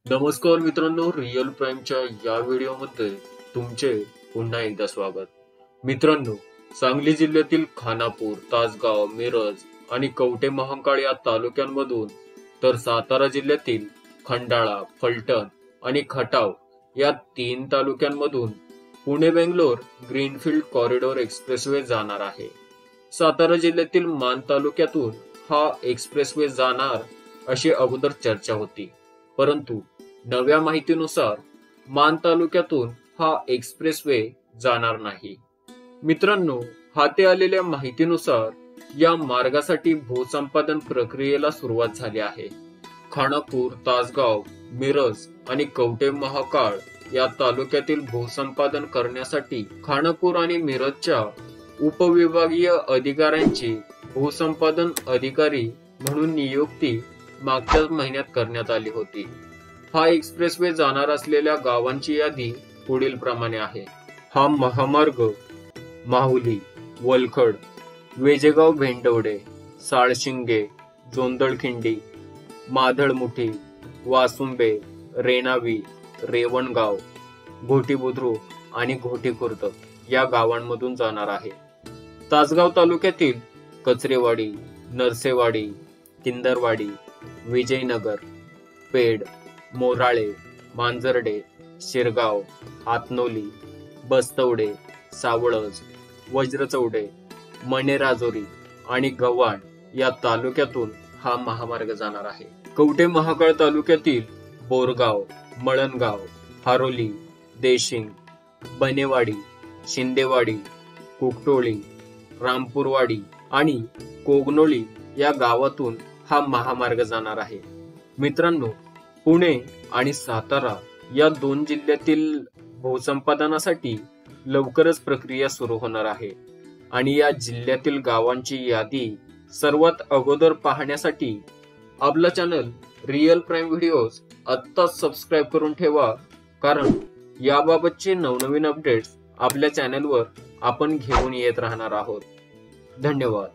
नमस्कार मित्रांनो, रिअल प्राईमच्या या व्हिडिओमध्ये तुमचे पुन्हा एकदा स्वागत. मित्रांनो, सांगली जिल्ह्यातील खानापूर, तासगाव, मिरज आणि कवठे महांकाळ या तालुक्यांमधून तर सातारा जिल्ह्यातील खंडाळा, फलटण आणि खटाव या 3 तालुक्यांमधून Pune Bangalore greenfield corridor expressway जाणार आहे. सातारा जिल्ह्यातील मान तालुक्यातून हा एक्सप्रेसवे जाणार अशी अगोदर चर्चा होती, परंतु नव्या माहितीनुसार मान तालुक्यातून हा एक्सप्रेसवे जाणार नाही. मित्रांनो, हाती आलेल्या माहितीनुसार या मार्गासाठी भूसंपादन प्रक्रियेला सुरुवात झाली आहे. खानापूर, तासगाव, मिरज आणि कवठे महांकाळ या तालुक्यातील भूसंपादन करण्यासाठी खानापूर आणि मिरजच्या उपविभागीय अधिकाऱ्यांची भूसंपादन अधिकारी म्हणून नियुक्ती मागच्या महिन्यात करण्यात आली होती. हा एक्सप्रेसवे जाणार असलेल्या गावांची यादी पुढील प्रमाणे आहे. हा महामार्ग माहुली, वलखड, वेजेगाव, भेंडवडे, साळशिंगे, जोंदळखिंडी, माधळमुठी, वासुंबे, रेणावी, रेवणगाव, घोटी बुद्रुक आणि घोटी खुर्द या गावांमधून जाणार आहे. तासगाव तालुक्यातील कचरेवाडी, नरसेवाडी, किंदरवाडी, विजयनगर, पेड, मोराळे, मांजर्डे, शिरगाव, आतनोली, बस्तवडे, सावळज, वज्रचौडे, मणेराजोरी आणि गव्हाण या तालुक्यातून हा महामार्ग जाणार आहे. कवठे महांकाळ तालुक्यातील बोरगाव, मळणगाव, हारोली, देशिंग, बनेवाडी, शिंदेवाडी, कुकटोळी, रामपूरवाडी आणि कोगनोळी या गावातून हा महामार्ग जाणार आहे. मित्रांनो, पुणे आणि सातारा या 2 जिल्ह्यातील भूसंपादनासाठी लवकरच प्रक्रिया सुरू होणार आहे आणि या जिल्ह्यातील गावांची यादी सर्वात अगोदर पाहण्यासाठी आपला चॅनल रिअल प्राईम व्हिडिओज आत्ताच सबस्क्राईब करून ठेवा, कारण याबाबतचे नवनवीन अपडेट्स आपल्या चॅनलवर आपण घेऊन येत राहणार आहोत. धन्यवाद.